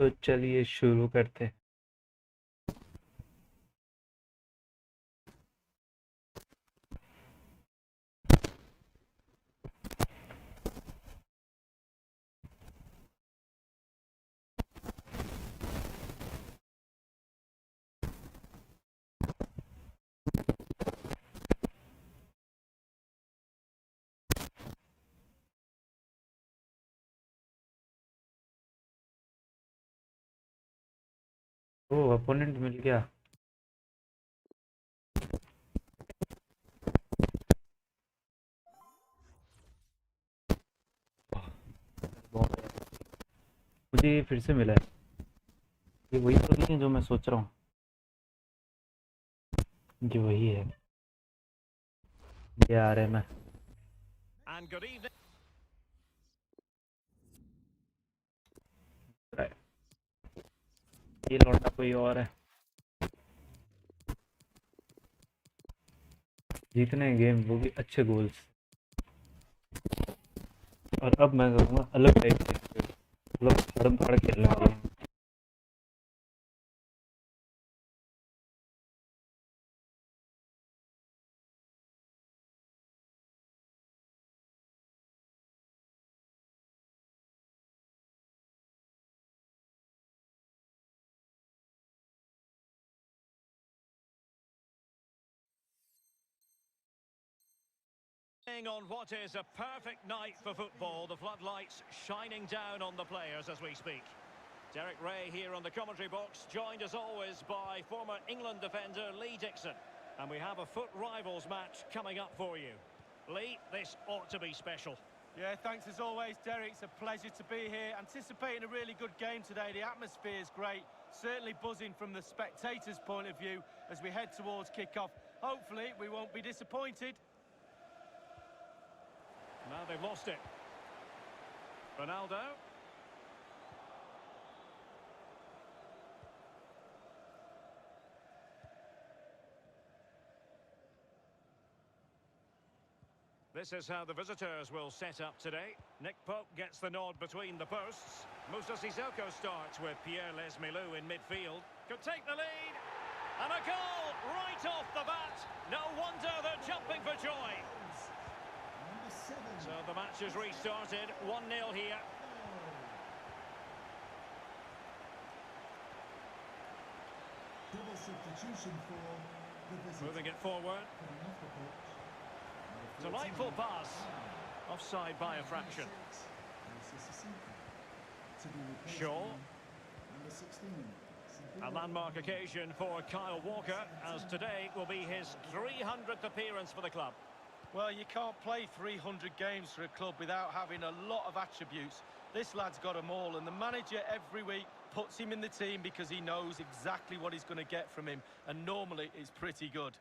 तो चलिए शुरू करते हैं। ओ अपोनेंट मिल गया। मुझे ये फिर से मिला है। ये वही तो नहीं है जो मैं सोच रहा हूँ। ये वही है। ये आ रहा है मैं। And good evening. ये लौटा कोई और है। जीतने हैं गेम, वो भी अच्छे गोल्स। और अब मैं करूँगा अलग टाइप से, मतलब फाड़ फाड़ खेलने वाला हूँ। On what is a perfect night for football, the floodlights shining down on the players as we speak. Derek Ray here on the commentary box, joined as always by former England defender Lee Dixon. And we have a foot rivals match coming up for you. Lee, this ought to be special. Yeah, thanks as always, Derek. It's a pleasure to be here. Anticipating a really good game today. The atmosphere is great. Certainly buzzing from the spectators' point of view as we head towards kick-off. Hopefully, we won't be disappointed. Now they've lost it. Ronaldo. This is how the visitors will set up today. Nick Pope gets the nod between the posts. Moussa Sissoko starts with Pierre Lesmelou in midfield. Could take the lead. And a goal right off the bat. No wonder they're jumping for joy. So the match is restarted. 1-0 here. Double substitution for the visitor. Moving it forward. Delightful pass. Offside by a fraction. Shaw. A landmark occasion for Kyle Walker, as today will be his 300th appearance for the club. Well, you can't play 300 games for a club without having a lot of attributes. This lad's got them all, and the manager every week puts him in the team because he knows exactly what he's going to get from him, and normally it's pretty good.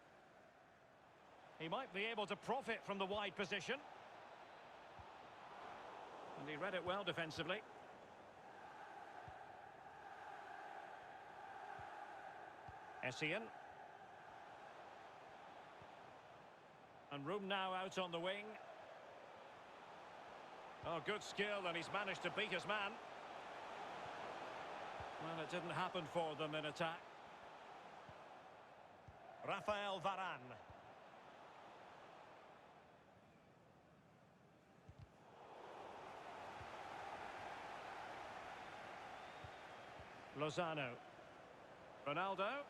He might be able to profit from the wide position. And he read it well defensively. Essien. And room now out on the wing. Oh, good skill, and he's managed to beat his man. Well, it didn't happen for them in attack. Rafael Varane. Lozano. Ronaldo.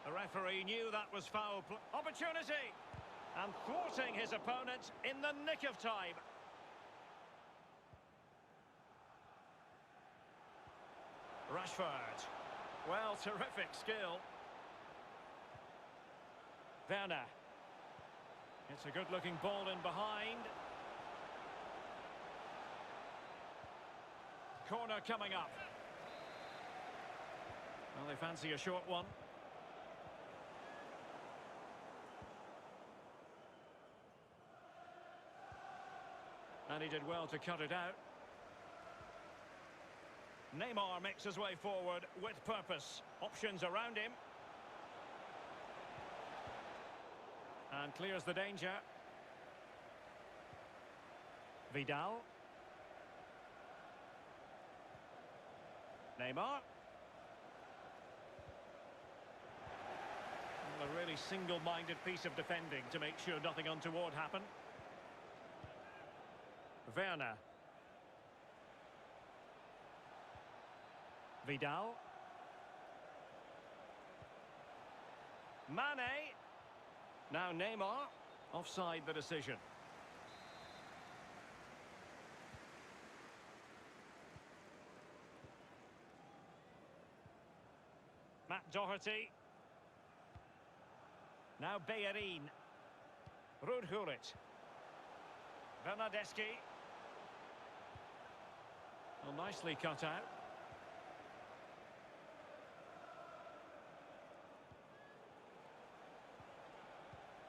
The referee knew that was foul. Opportunity! And thwarting his opponent in the nick of time. Rashford. Well, terrific skill. Werner. It's a good-looking ball in behind. Corner coming up. Well, they fancy a short one. And he did well to cut it out. Neymar makes his way forward with purpose. Options around him. And clears the danger. Vidal. Neymar. Well, a really single-minded piece of defending to make sure nothing untoward happened. Werner. Vidal. Mane. Now Neymar. Offside the decision. Matt Doherty. Now Bellerin. Rudhurit. Bernardeschi. Well, nicely cut out.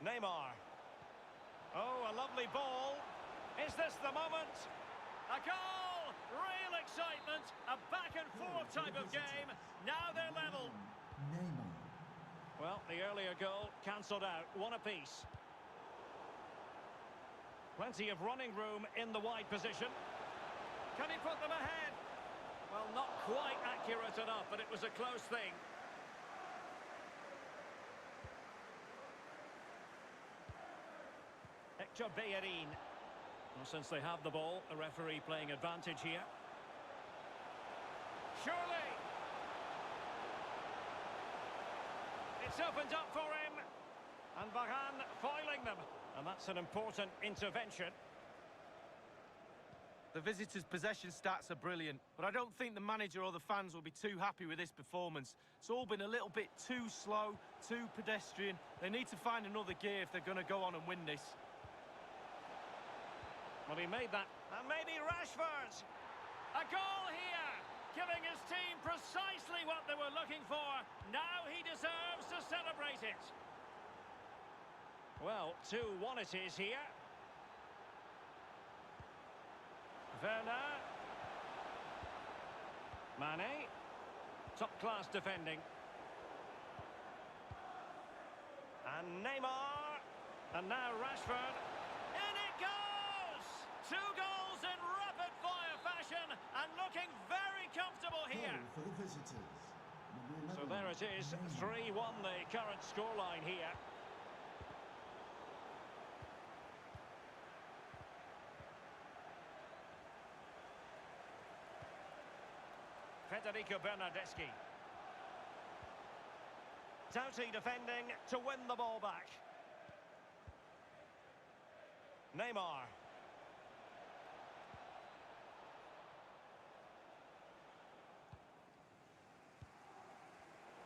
Neymar. Oh, a lovely ball. Is this the moment? A goal! Real excitement. A back-and-forth type of game. Now they're level. Neymar. Well, the earlier goal cancelled out. One apiece. Plenty of running room in the wide position. Can he put them ahead? Well, not quite accurate enough, but it was a close thing. Hector Bellerin. Well, since they have the ball, the referee playing advantage here. Surely! It's opened up for him. And Varane foiling them. And that's an important intervention. The visitors' possession stats are brilliant, but I don't think the manager or the fans will be too happy with this performance. It's all been a little bit too slow, too pedestrian. They need to find another gear if they're going to go on and win this. Well, he made that. And maybe Rashford. A goal here, giving his team precisely what they were looking for. Now he deserves to celebrate it. Well, 2-1 it is here. Werner. Mane. Top-class defending. And Neymar. And now Rashford. In it goes! 2 goals in rapid-fire fashion and looking very comfortable here. Goal for the visitors. Number 11, So there it is, Neymar. 3-1 the current scoreline here. Federico Bernardeschi. Doughty defending to win the ball back. Neymar.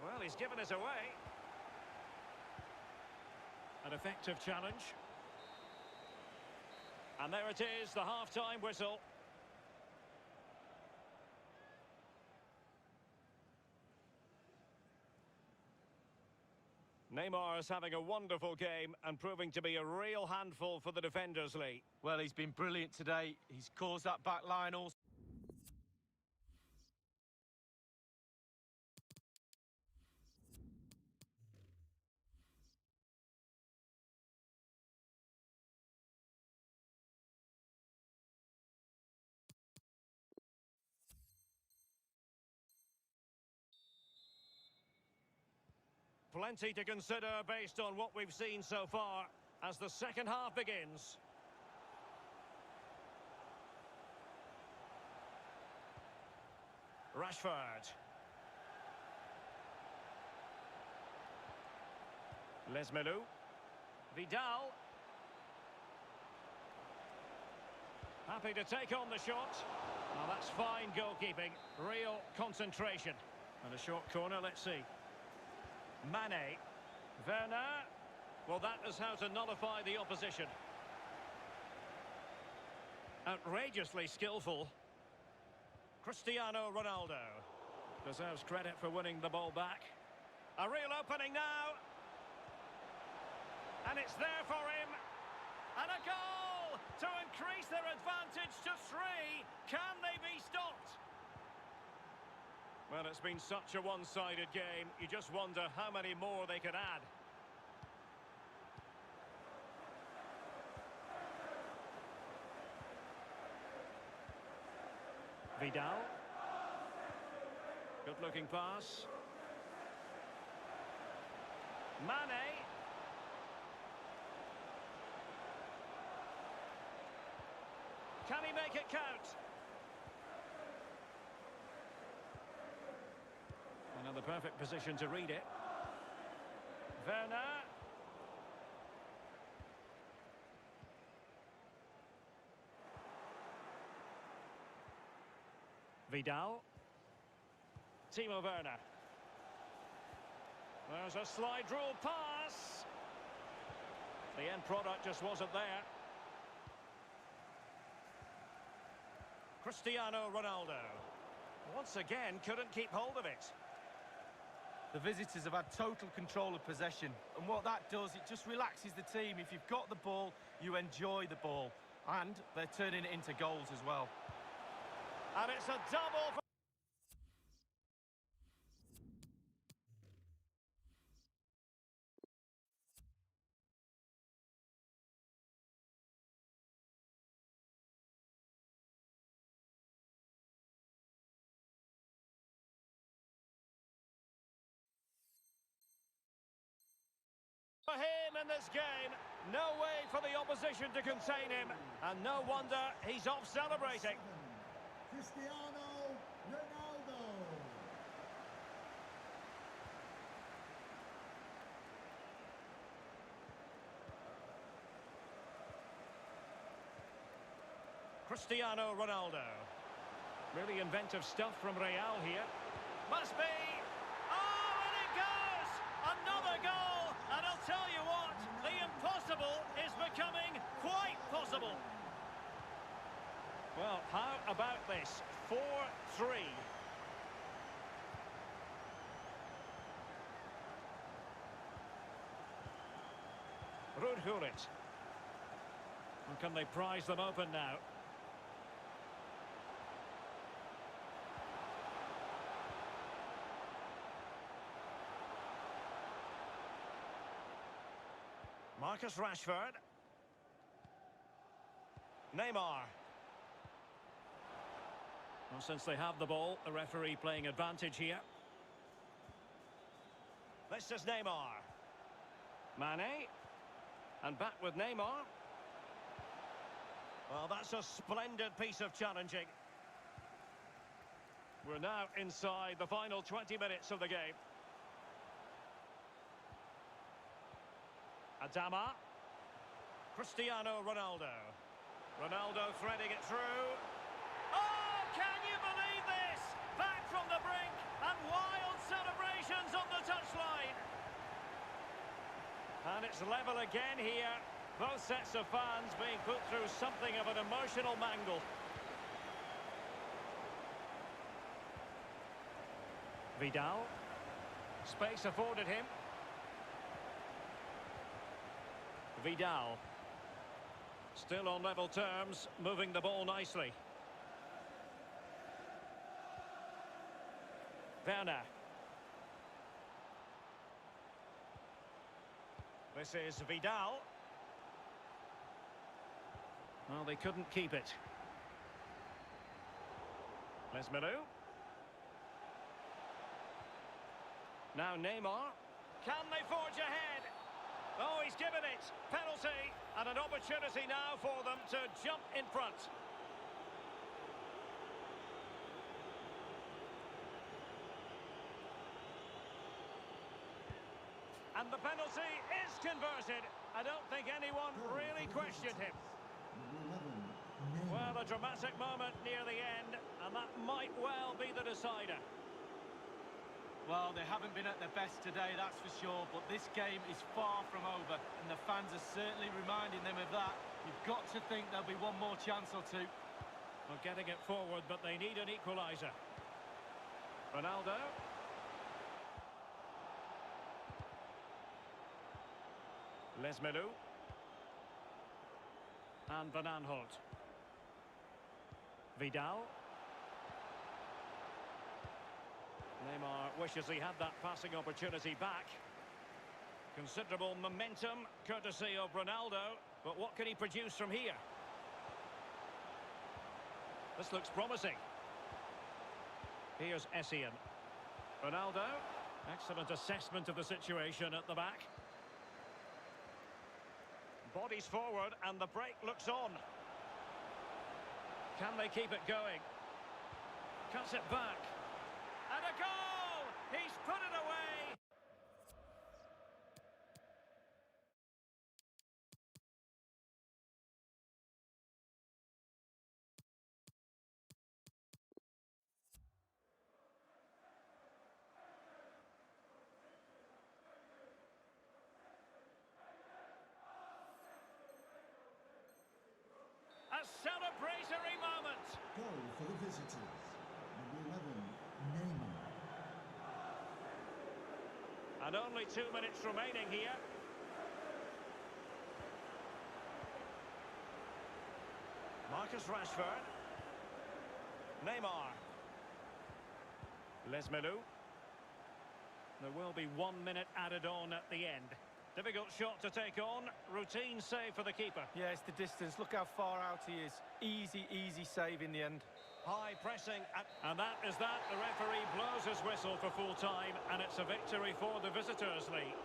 Well, he's given it away. An effective challenge. And there it is, the half-time whistle. Neymar is having a wonderful game and proving to be a real handful for the defenders, Lee. Well, he's been brilliant today. He's caused that back line all. Plenty to consider based on what we've seen so far as the second half begins. Rashford. Lesmelu. Vidal. Happy to take on the shot. Now that's fine goalkeeping. Real concentration. And a short corner, let's see. Mane. Werner. Well, that is how to nullify the opposition. Outrageously skillful. Cristiano Ronaldo. Deserves credit for winning the ball back. A real opening now. And it's there for him. And a goal to increase their advantage to 3. Can they be stopped? Well, it's been such a one-sided game. You just wonder how many more they could add. Vidal. Good-looking pass. Mane. Can he make it count? Another perfect position to read it. Werner. Vidal. Timo Werner. There's a slide rule pass. The end product just wasn't there. Cristiano Ronaldo. Once again, couldn't keep hold of it. The visitors have had total control of possession, and what that does, it just relaxes the team. If you've got the ball, you enjoy the ball, and they're turning it into goals as well. And it's a double for... For him in this game, no way for the opposition to contain him, and no wonder he's off celebrating. Cristiano Ronaldo. Cristiano Ronaldo. Really inventive stuff from Real here. Must be. Oh, and it goes! Another goal! And I'll tell you what, the impossible is becoming quite possible. Well, how about this? 4-3. Rudhurit. Can they prize them open now? Marcus Rashford. Neymar. Well, since they have the ball, the referee playing advantage here. This is Neymar. Mane. And back with Neymar. Well, that's a splendid piece of challenging. We're now inside the final 20 minutes of the game. Adama. Cristiano Ronaldo. Ronaldo threading it through. Oh, can you believe this? Back from the brink and wild celebrations on the touchline. And it's level again here. Both sets of fans being put through something of an emotional mangle. Vidal. Space afforded him. Vidal. Still on level terms, moving the ball nicely. Werner. This is Vidal. Well, they couldn't keep it. Les Milou. Now Neymar. Can they forge ahead? Oh, he's given it. Penalty. And an opportunity now for them to jump in front. And the penalty is converted. I don't think anyone really questioned him. Well, a dramatic moment near the end, and that might well be the decider. Well, they haven't been at their best today, that's for sure, but this game is far from over, and the fans are certainly reminding them of that. You've got to think there'll be one more chance or two. Well, getting it forward, but they need an equaliser. Ronaldo. Les Milou. And Van Aanholt. Vidal. Neymar wishes he had that passing opportunity back. Considerable momentum, courtesy of Ronaldo. But what can he produce from here? This looks promising. Here's Essien. Ronaldo. Excellent assessment of the situation at the back. Bodies forward and the break looks on. Can they keep it going? Cuts it back. And a goal! He's put it away! A celebratory moment. Goal for the visitors. Number 11, Neymar. And only 2 minutes remaining here. Marcus Rashford. Neymar. Les Melou. There will be 1 minute added on at the end. Difficult shot to take on. Routine save for the keeper. Yeah, it's the distance. Look how far out he is. Easy, easy save in the end. High pressing. And that is that. The referee blows his whistle for full time. And it's a victory for the visitors' league.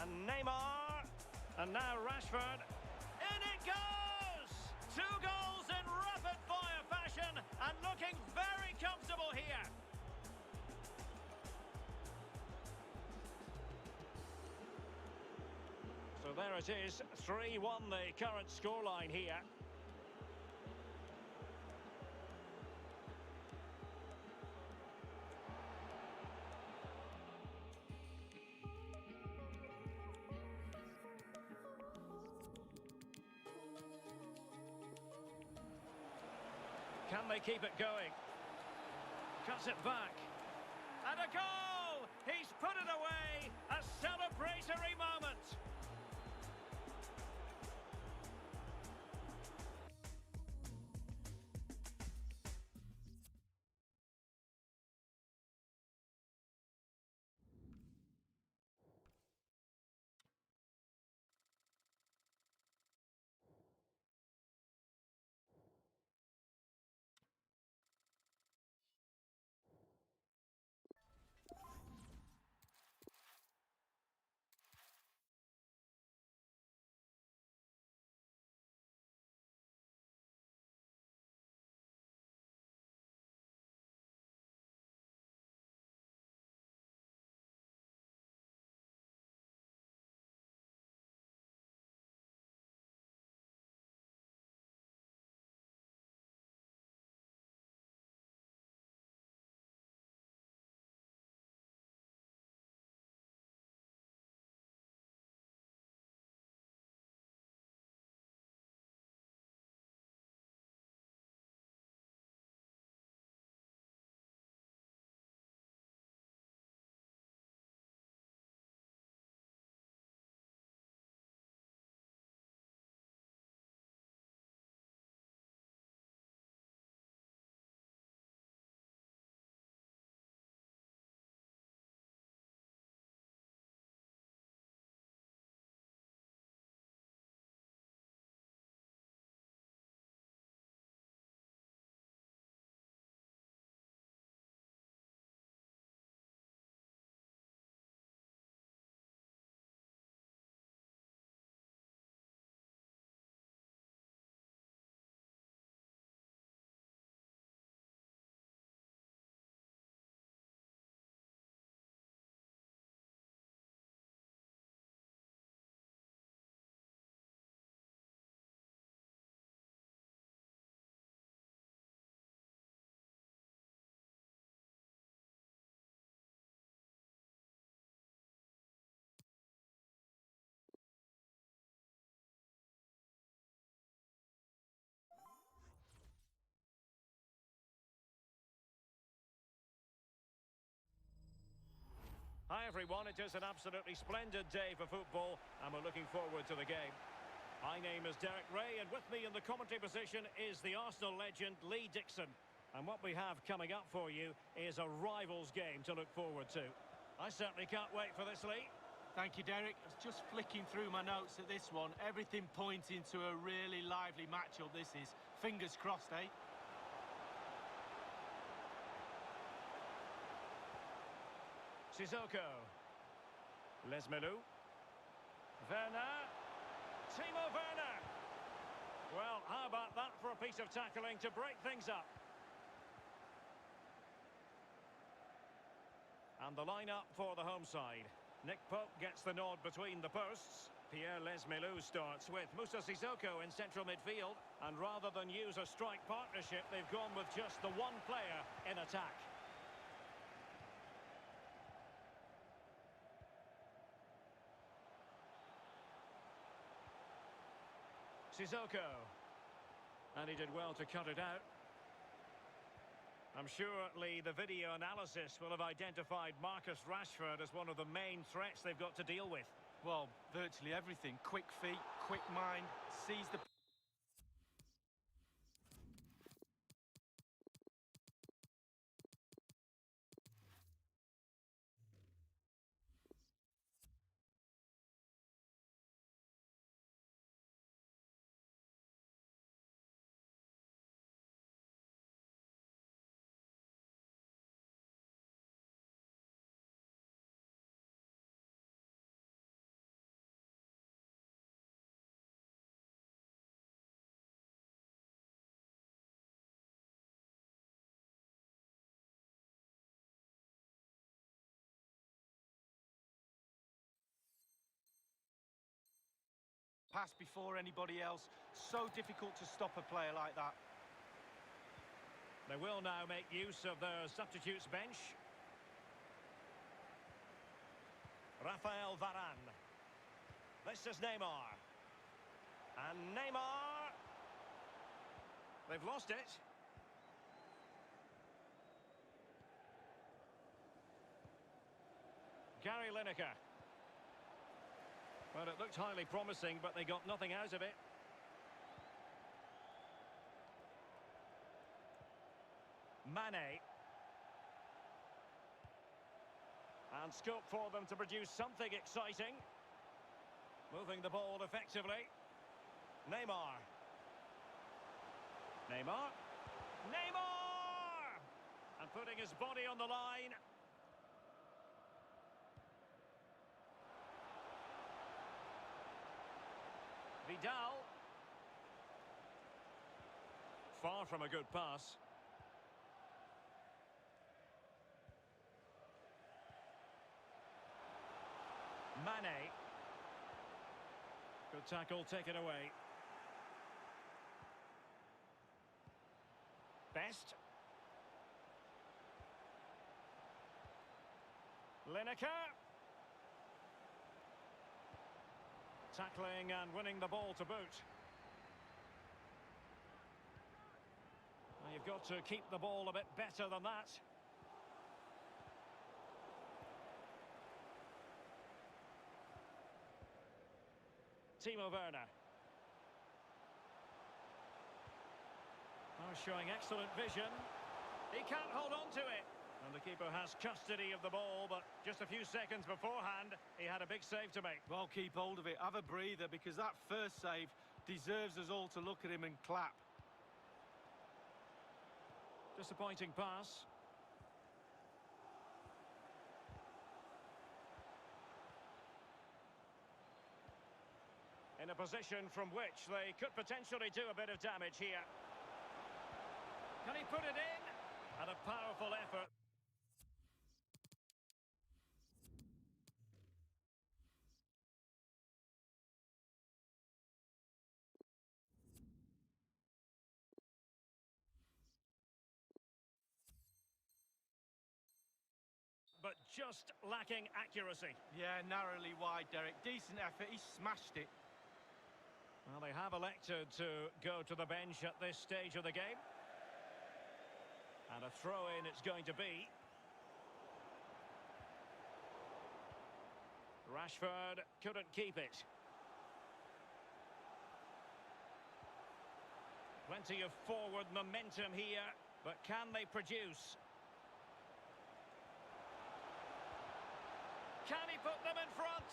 And Neymar. And now Rashford. In it goes! 2 goals in rapid-fire fashion. And looking very comfortable here. So there it is, 3-1 the current scoreline here. Can they keep it going? Cuts it back. And a goal! He's put it away! A celebratory moment! Hi everyone, it is an absolutely splendid day for football and we're looking forward to the game. My name is Derek Ray and with me in the commentary position is the Arsenal legend Lee Dixon. And what we have coming up for you is a rivals game to look forward to. I certainly can't wait for this, Lee. Thank you, Derek. I was just flicking through my notes at this one. Everything pointing to a really lively matchup this is. Fingers crossed, eh? Sissoko. Lesmelou. Werner. Timo Werner. Well, how about that for a piece of tackling to break things up? And the line-up for the home side. Nick Pope gets the nod between the posts. Pierre Lesmelou starts with Moussa Sissoko in central midfield. And rather than use a strike partnership, they've gone with just the one player in attack. Sissoko. And he did well to cut it out. I'm sure, Lee, the video analysis will have identified Marcus Rashford as one of the main threats they've got to deal with. Well, virtually everything. Quick feet, quick mind, sees the... pass before anybody else. So difficult to stop a player like that. They will now make use of their substitutes bench. Rafael Varane. This is Neymar. And Neymar. They've lost it. Gary Lineker. Well, it looked highly promising, but they got nothing out of it. Mane. And scope for them to produce something exciting. Moving the ball effectively. Neymar. Neymar. Neymar! And putting his body on the line. Vidal. Far from a good pass. Mane. Good tackle, taken away. Best. Lineker. Tackling and winning the ball to boot. Well, you've got to keep the ball a bit better than that. Timo Werner. Oh, showing excellent vision. He can't hold on to it. And the keeper has custody of the ball, but just a few seconds beforehand, he had a big save to make. Well, keep hold of it. Have a breather, because that first save deserves us all to look at him and clap. Disappointing pass. In a position from which they could potentially do a bit of damage here. Can he put it in? And a powerful effort. But just lacking accuracy. Yeah, narrowly wide, Derek. Decent effort. He smashed it. Well, they have elected to go to the bench at this stage of the game. And a throw-in it's going to be. Rashford couldn't keep it. Plenty of forward momentum here, but can they produce? Can he put them in front?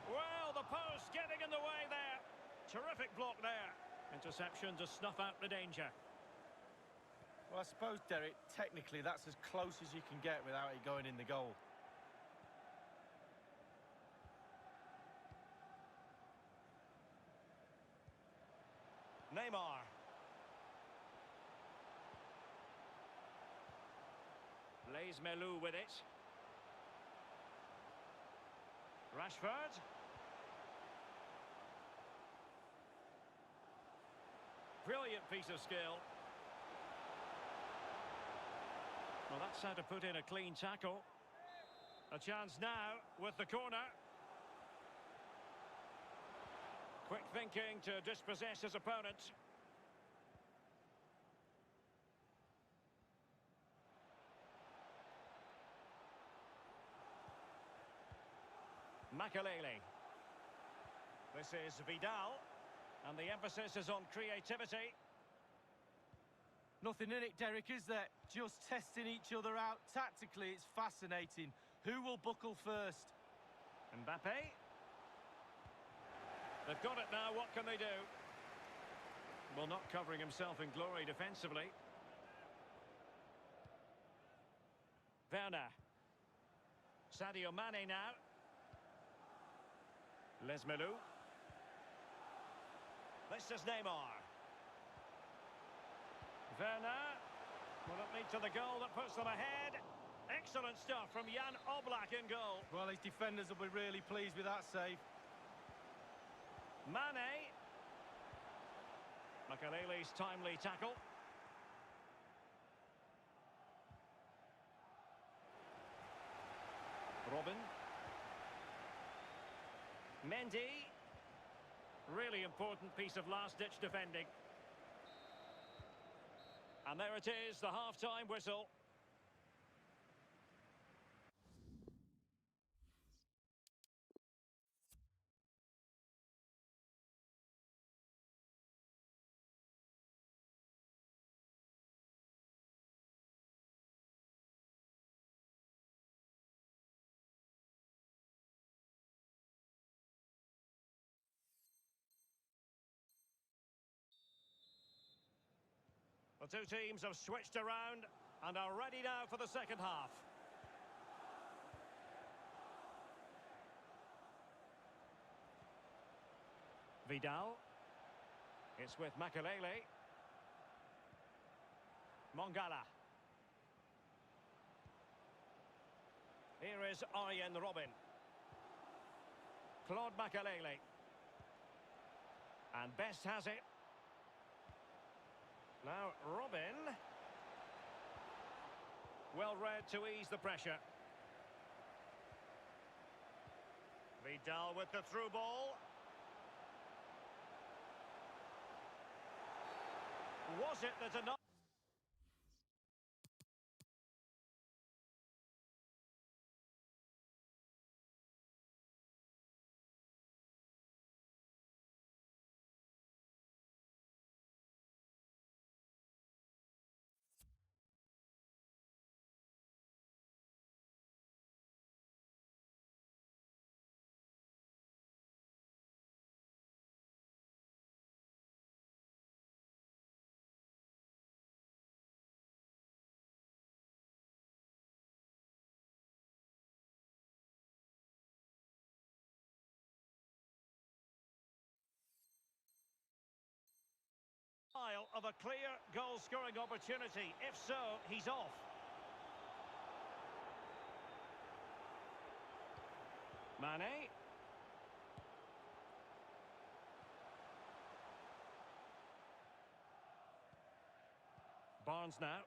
Well, the post getting in the way there. Terrific block there. Interception to snuff out the danger. Well, I suppose, Derek, technically that's as close as you can get without it going in the goal. Neymar. Blaise Melou with it. Rashford. Brilliant piece of skill. Well, that's how to put in a clean tackle. A chance now with the corner. Quick thinking to dispossess his opponent. Makelele. This is Vidal. And the emphasis is on creativity. Nothing in it, Derek, is there? Just testing each other out. Tactically, it's fascinating. Who will buckle first? Mbappe. They've got it now, what can they do? Well, not covering himself in glory defensively. Werner. Sadio Mane now. Les Melou. This is Neymar. Werner. Will it lead to the goal that puts them ahead? Excellent stuff from Jan Oblak in goal. Well, his defenders will be really pleased with that save. Mane. Makelele's timely tackle. Robin. Mendy. Really important piece of last-ditch defending. And there it is, the half-time whistle. The two teams have switched around and are ready now for the second half. Vidal. It's with Makelele. Mongala. Here is Arjen Robben. Claude Makelele. And Best has it. Now, Robin. Well read to ease the pressure. Vidal with the through ball. Was it that enough? Of a clear goal-scoring opportunity. If so, he's off. Mane. Barnes now.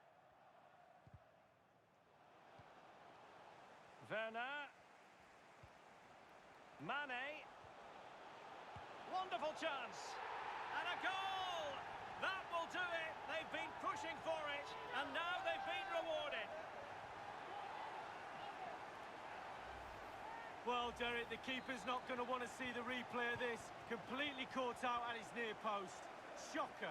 Werner. Mane. Wonderful chance. And a goal! That will do it. They've been pushing for it, and now they've been rewarded. Well, Derek, the keeper's not going to want to see the replay of this. Completely caught out at his near post. Shocker.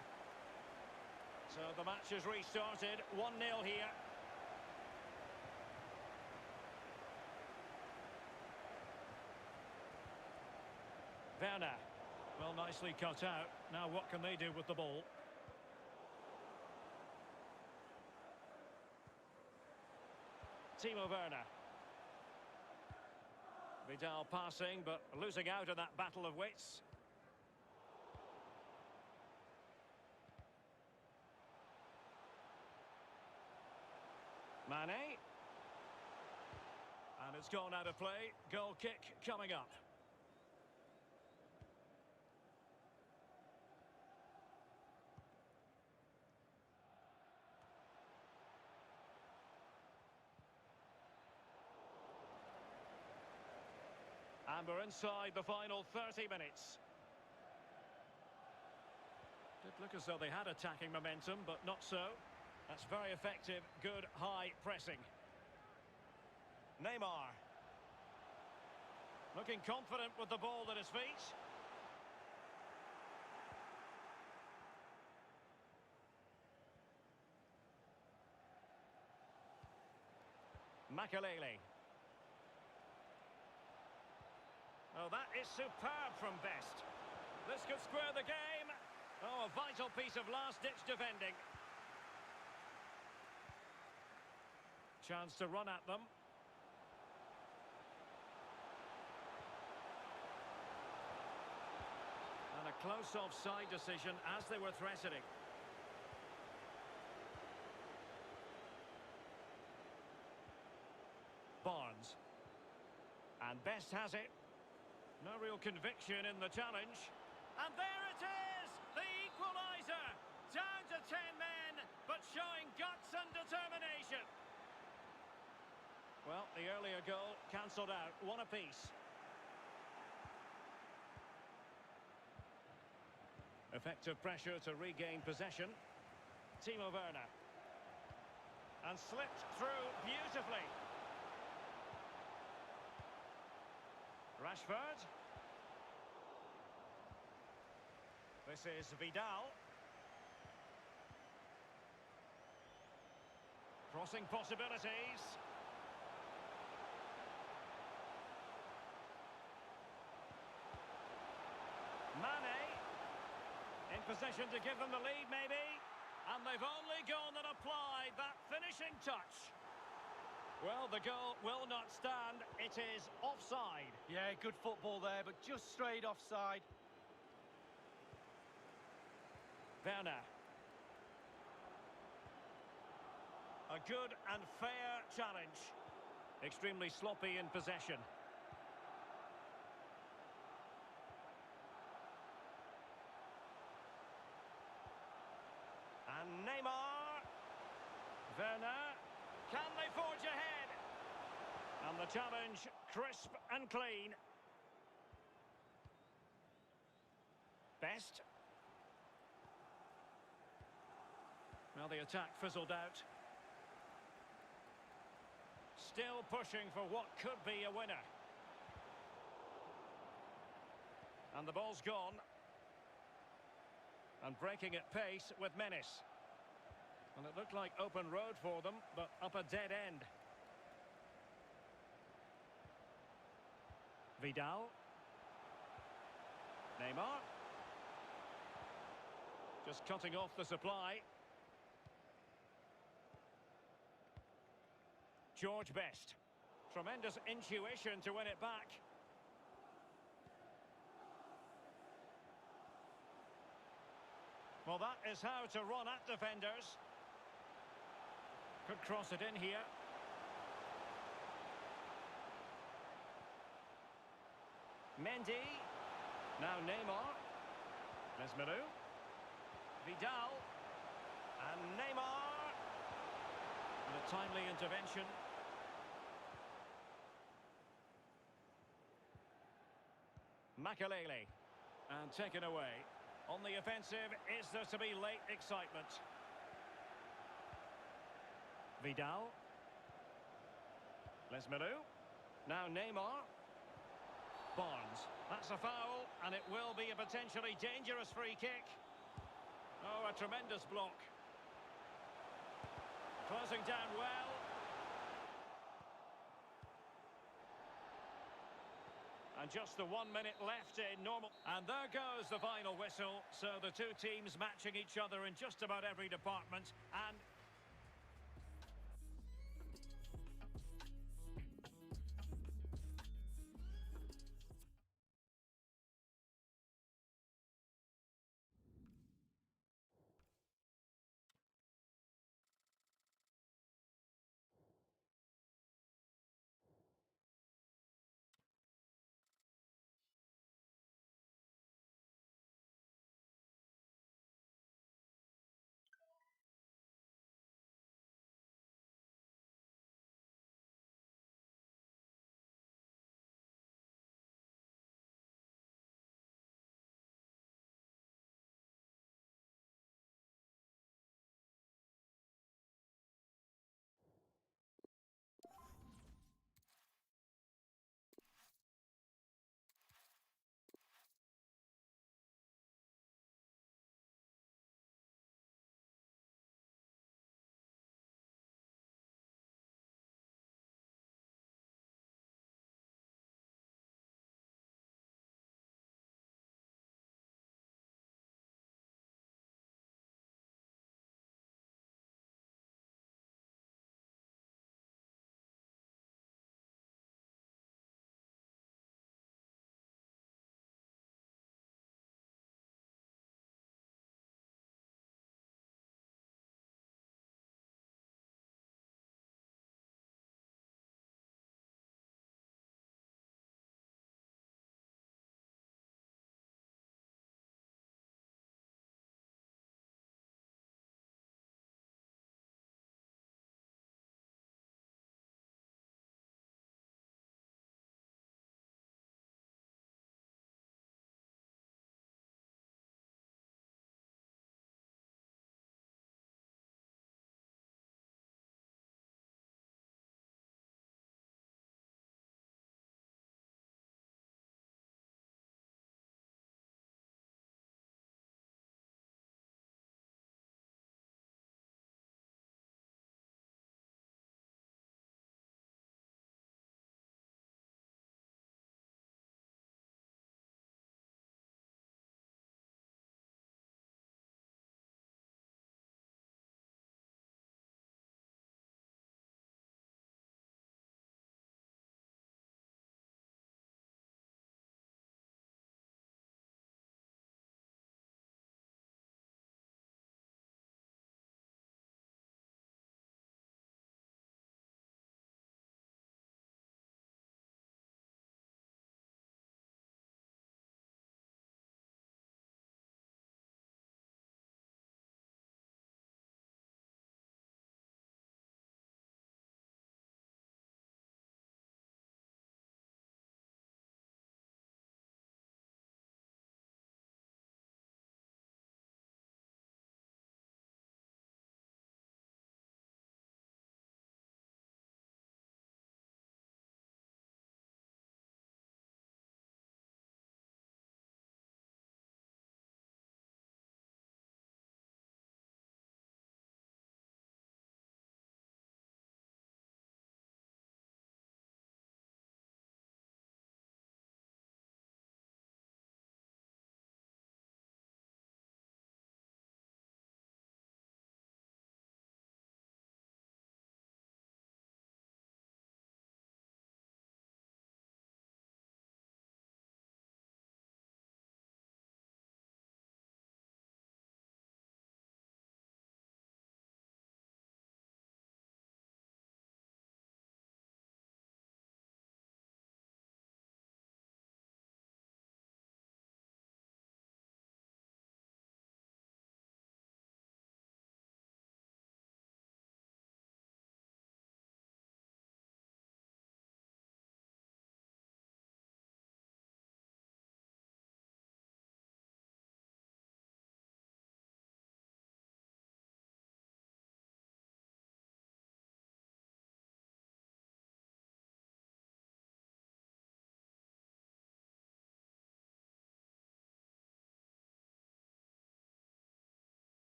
So the match has restarted. 1-0 here. Werner. Well, nicely cut out. Now what can they do with the ball? Timo Werner. Vidal passing, but losing out in that battle of wits. Mane. And it's gone out of play. Goal kick coming up. And we're inside the final 30 minutes. Did look as though they had attacking momentum, but not so. That's very effective, good high pressing. Neymar. Looking confident with the ball at his feet. Makelele. Oh, that is superb from Best. This could square the game. Oh, a vital piece of last-ditch defending. Chance to run at them. And a close offside decision as they were threatening. Barnes. And Best has it. No real conviction in the challenge. And there it is! The equaliser! Down to 10 men, but showing guts and determination. Well, the earlier goal cancelled out. One apiece. Effective pressure to regain possession. Timo Werner. And slipped through beautifully. Rashford. This is Vidal. Crossing possibilities. Mane. In position to give them the lead, maybe. And they've only gone and applied that finishing touch. Well, the goal will not stand. It is offside. Yeah, good football there, but just straight offside. Werner. A good and fair challenge. Extremely sloppy in possession. And Neymar. Werner. Can they forge ahead? And the challenge crisp and clean. Best. Well, the attack fizzled out. Still pushing for what could be a winner. And the ball's gone. And breaking at pace with menace. And it looked like open road for them, but up a dead end. Vidal. Neymar. Just cutting off the supply. George Best. Tremendous intuition to win it back. Well, that is how to run at defenders. Could cross it in here. Mendy. Now Neymar. Lesmelu. Vidal. And Neymar. And a timely intervention. Makelele. And taken away. On the offensive, is there to be late excitement? Vidal. Lesmelu. Now Neymar. Barnes. That's a foul, and it will be a potentially dangerous free kick. Oh, a tremendous block. Closing down well. And just the 1 minute left in normal. And there goes the final whistle. So the two teams matching each other in just about every department. And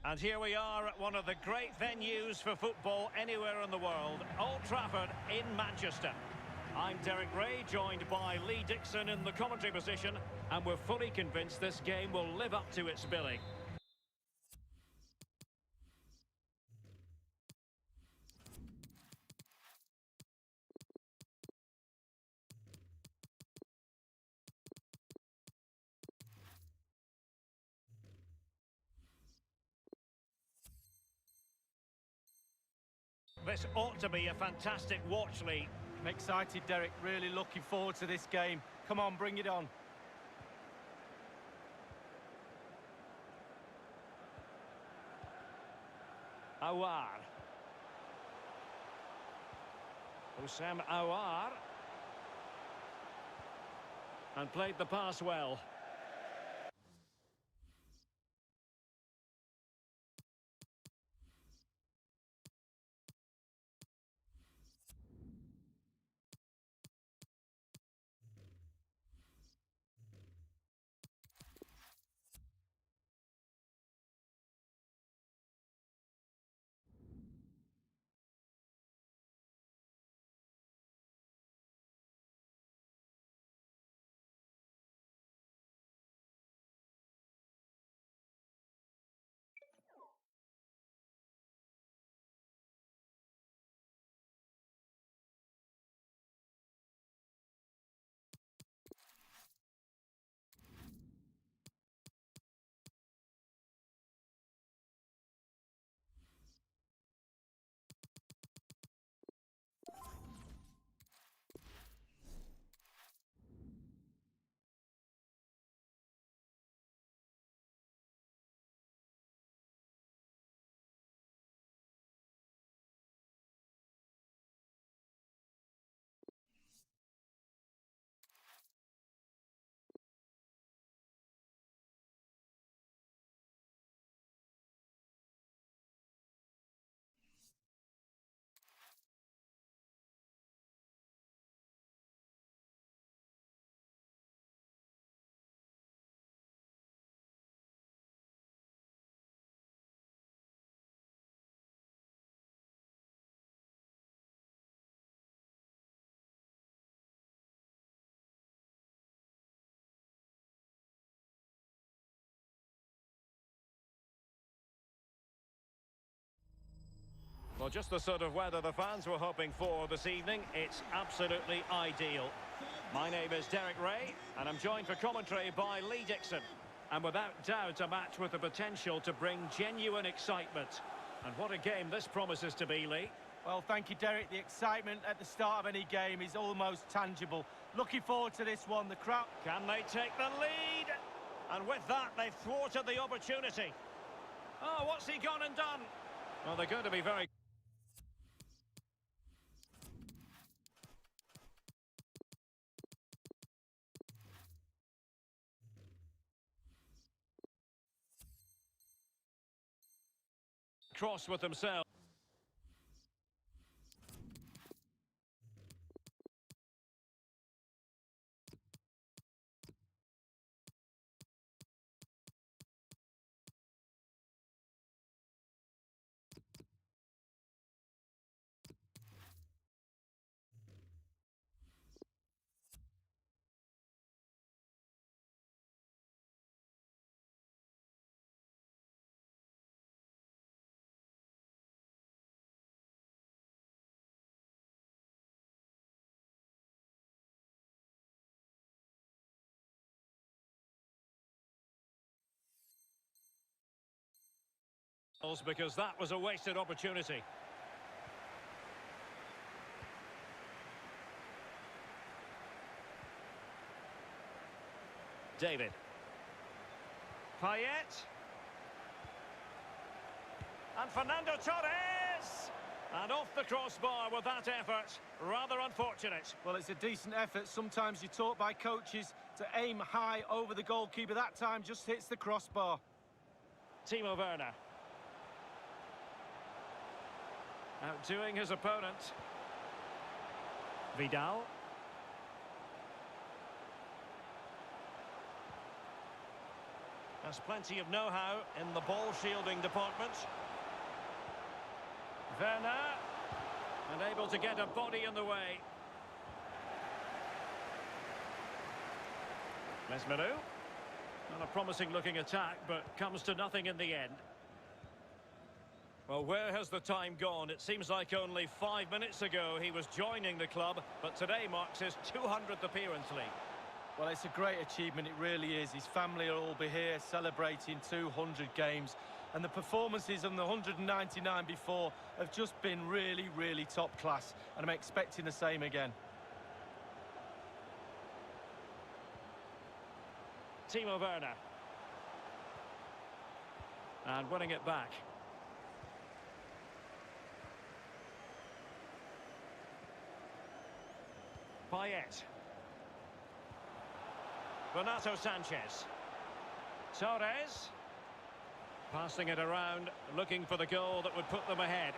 And here we are at one of the great venues for football anywhere in the world, Old Trafford in Manchester. I'm Derek Ray, joined by Lee Dixon in the commentary position, and we're fully convinced this game will live up to its billing. This ought to be a fantastic watch, Lee. I'm excited, Derek. Really looking forward to this game. Come on, bring it on. Aouar. Oussem Aouar. And played the pass well. Well, just the sort of weather the fans were hoping for this evening. It's absolutely ideal. My name is Derek Ray, and I'm joined for commentary by Lee Dixon. And without doubt, a match with the potential to bring genuine excitement. And what a game this promises to be, Lee. Well, thank you, Derek. The excitement at the start of any game is almost tangible. Looking forward to this one. The crowd... Can they take the lead? And with that, they've thwarted the opportunity. Oh, what's he gone and done? Well, they're going to be very... cross with themselves. Because that was a wasted opportunity. David. Payet. And Fernando Torres. And off the crossbar with that effort. Rather unfortunate. Well, it's a decent effort. Sometimes you're taught by coaches to aim high over the goalkeeper. That time just hits the crossbar. Timo Werner. Outdoing his opponent. Vidal. Has plenty of know-how in the ball shielding department. Werner, and able to get a body in the way. Les Milou. Not a promising looking attack, but comes to nothing in the end. Well, where has the time gone? It seems like only 5 minutes ago he was joining the club, but today marks his 200th appearance, Lee. Well, it's a great achievement, it really is. His family will all be here celebrating 200 games. And the performances on the 199 before have just been really, really top class. And I'm expecting the same again. Timo Werner. And winning it back. Payet. Renato Sanchez. Torres. Passing it around, looking for the goal that would put them ahead.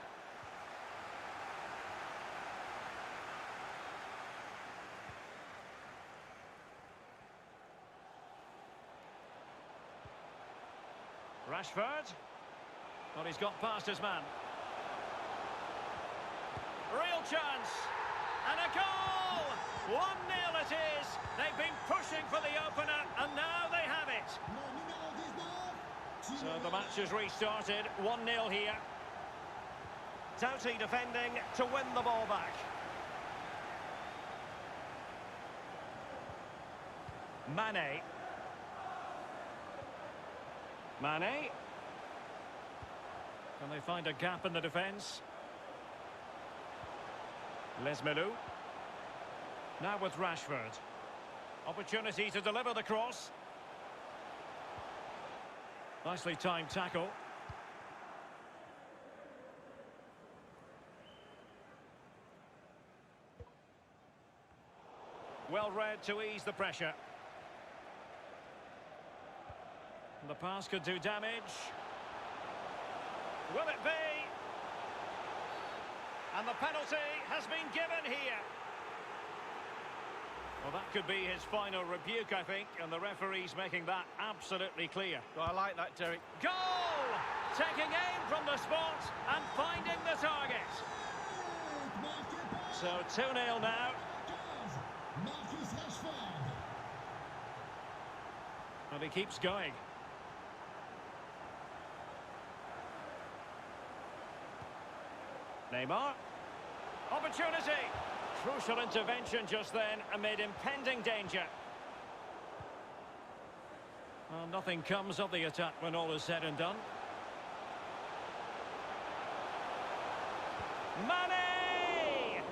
Rashford. Well, he's got past his man. Real chance. And a goal! 1-0 it is. They've been pushing for the opener, and now they have it. So the match has restarted. 1-0 here. Doughty defending to win the ball back. Mane. Mane. Can they find a gap in the defence? Les Milou. Now with Rashford. Opportunity to deliver the cross. Nicely timed tackle. Well read to ease the pressure. The pass could do damage. Will it be? And the penalty has been given here. Well, that could be his final rebuke, I think, and the referee's making that absolutely clear. Well, I like that, Derek. Goal! Taking aim from the spot and finding the target. So 2-0 now. And he keeps going. Neymar. Opportunity. Crucial intervention just then amid impending danger. Well, nothing comes of the attack when all is said and done. Mane!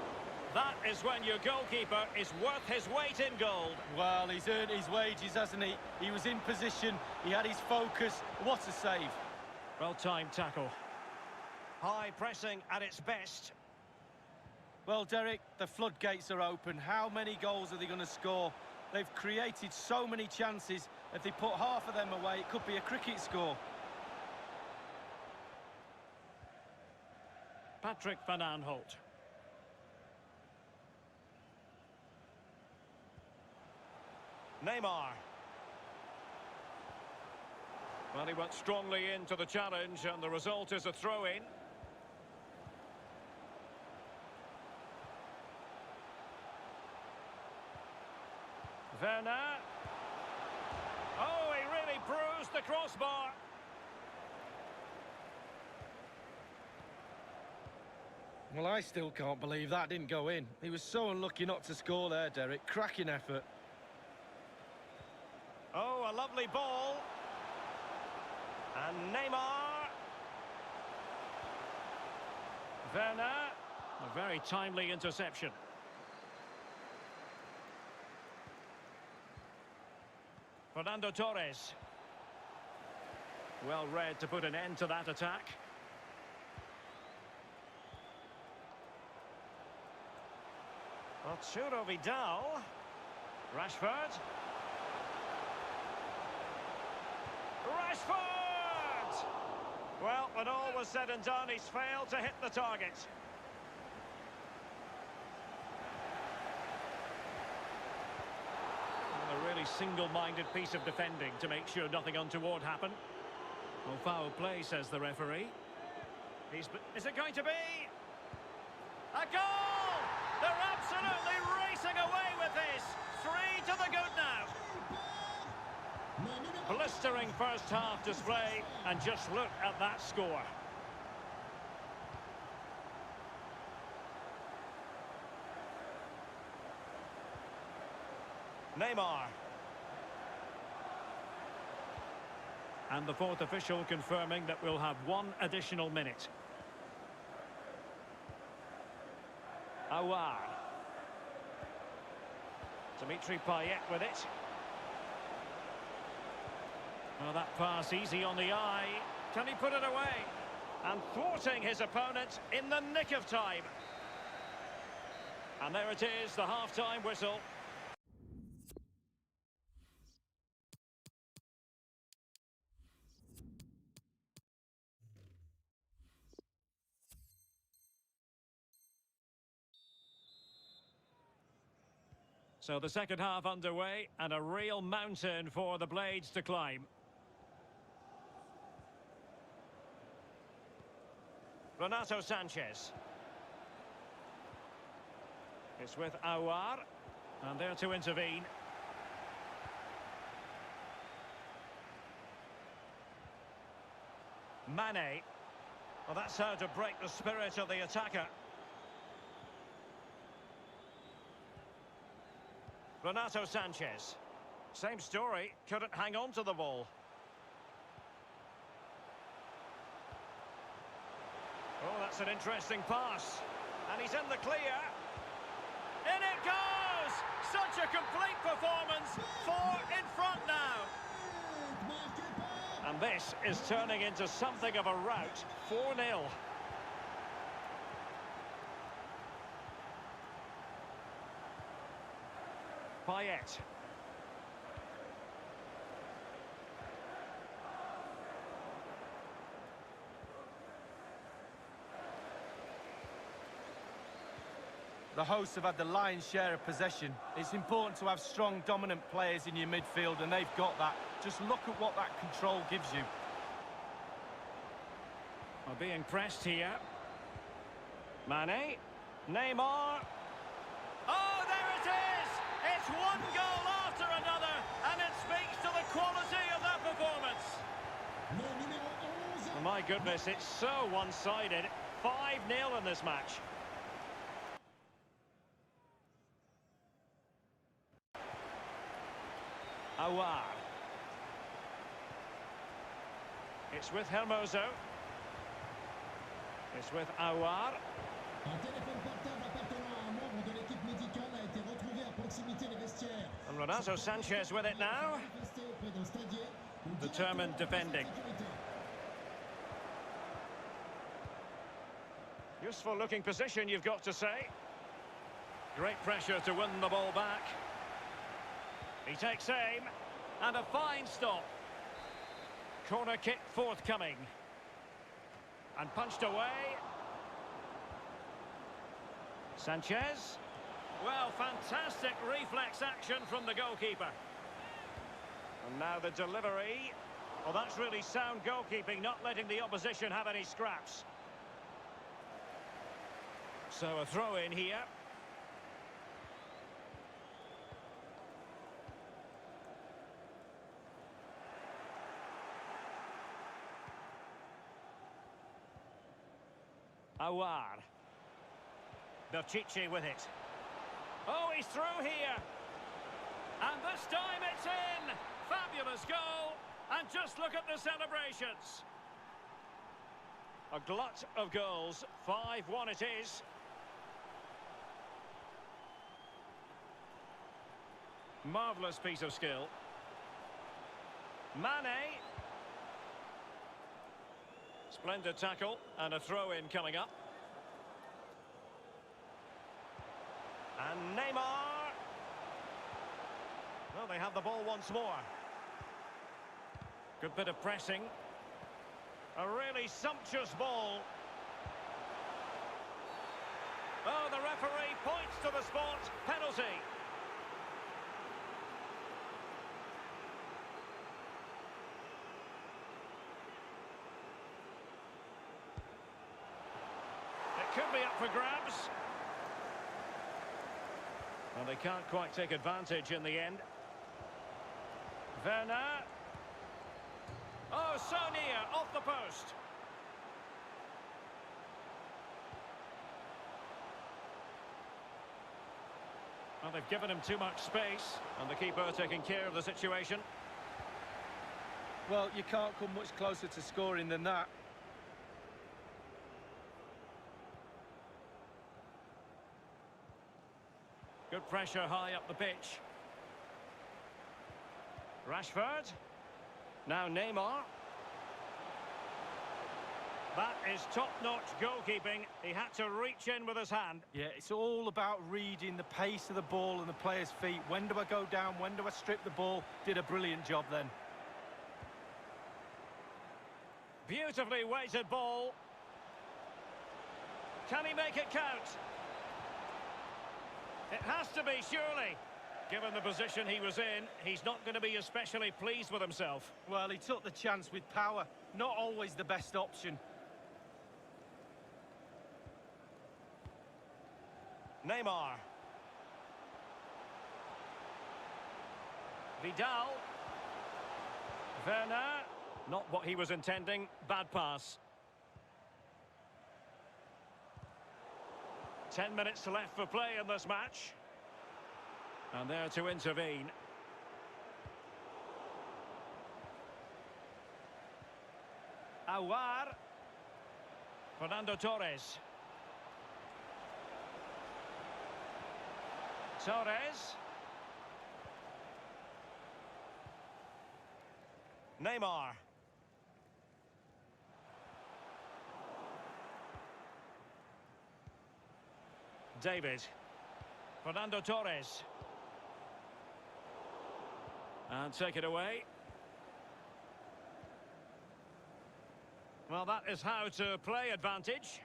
That is when your goalkeeper is worth his weight in gold. Well, he's earned his wages, hasn't he? He was in position, he had his focus. What a save. Well-timed tackle. High pressing at its best. Well, Derek, the floodgates are open. How many goals are they going to score? They've created so many chances. If they put half of them away, it could be a cricket score. Patrick Van Aanholt. Neymar. Well, he went strongly into the challenge, and the result is a throw-in. Werner. Oh, he really bruised the crossbar. Well, I still can't believe that didn't go in. He was so unlucky not to score there, Derek. Cracking effort. Oh, a lovely ball. And Neymar. Werner. A very timely interception. Fernando Torres. Well read to put an end to that attack. Arturo Vidal. Rashford. Rashford! Well, when all was said and done, he's failed to hit the target. Well, a really single-minded piece of defending to make sure nothing untoward happened. Well, foul play, says the referee. Is it going to be a goal? They're absolutely racing away with this. 3 to the good now. Blistering first half display, and just look at that score. Neymar. And the fourth official confirming that we'll have 1 additional minute. Aouar. Dimitri Payet with it. Well, that pass easy on the eye. Can he put it away? And thwarting his opponent in the nick of time. And there it is, the half-time whistle. So the second half underway, and a real mountain for the Blades to climb. Renato Sanchez. It's with Aouar, and there to intervene. Mane. Well, that's how to break the spirit of the attacker. Renato Sanchez. Same story, couldn't hang on to the ball. Oh, that's an interesting pass. And he's in the clear. In it goes! Such a complete performance. 4 in front now. And this is turning into something of a rout. 4-0. Payet. The hosts have had the lion's share of possession. It's important to have strong, dominant players in your midfield, and they've got that. Just look at what that control gives you. Well, being pressed here. Mane. Neymar. Oh, there it is! It's 1 goal after another, and it speaks to the quality of that performance. Oh, my goodness, it's so one-sided. 5-0 in this match. Aouar. It's with Hermoso. It's with Aouar. Un téléphone portable appartenant à un membre de l'équipe médicale a été retrouvé à proximité des vestiaires. And Renato Sanchez with it now. Determined defending. Useful looking position, you've got to say. Great pressure to win the ball back. He takes aim, and a fine stop. Corner kick forthcoming. And punched away. Sanchez. Well, fantastic reflex action from the goalkeeper. And now the delivery. Well, that's really sound goalkeeping, not letting the opposition have any scraps. So a throw in here. Aouar. Berchiche with it. Oh, he's through here. And this time it's in. Fabulous goal. And just look at the celebrations. A glut of goals. 5-1 it is. Marvellous piece of skill. Mane. Splendid tackle, and a throw-in coming up. And Neymar. Well, they have the ball once more. Good bit of pressing. A really sumptuous ball. Oh, the referee points to the spot. Penalty. could be up for grabs. Well, they can't quite take advantage in the end. Werner. Oh, so near, off the post. Well, they've given him too much space, and the keeper taking care of the situation. Well, you can't come much closer to scoring than that. Good pressure high up the pitch. Rashford. Now Neymar. That is top-notch goalkeeping. He had to reach in with his hand. Yeah, it's all about reading the pace of the ball and the player's feet. When do I go down? When do I strip the ball? Did a brilliant job then. Beautifully weighted ball. Can he make it count? It has to be, surely. Given the position he was in, he's not going to be especially pleased with himself. Well, he took the chance with power. Not always the best option. Neymar. Vidal. Werner. Not what he was intending. Bad pass. 10 minutes left for play in this match. And there to intervene. Awar. Fernando Torres. Torres. Neymar. David. Fernando Torres. And take it away. Well, that is how to play advantage.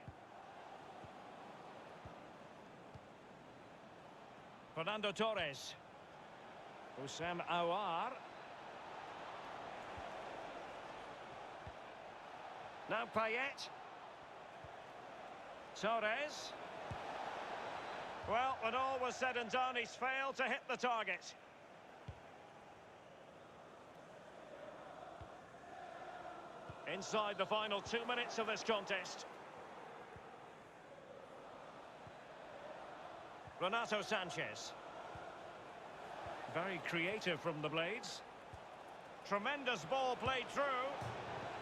Fernando Torres. Houssem Aouar. Now Payet. Torres. Well, when all was said and done, he's failed to hit the target. Inside the final 2 minutes of this contest. Renato Sanchez. Very creative from the blades. Tremendous ball played through.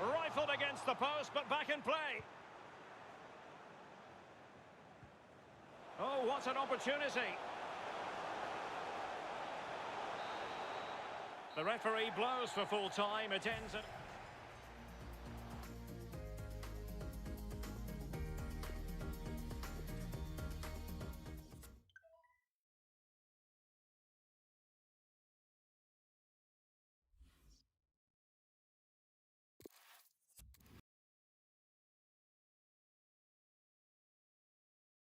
Rifled against the post, but back in play. Oh, what an opportunity. The referee blows for full time. It ends at...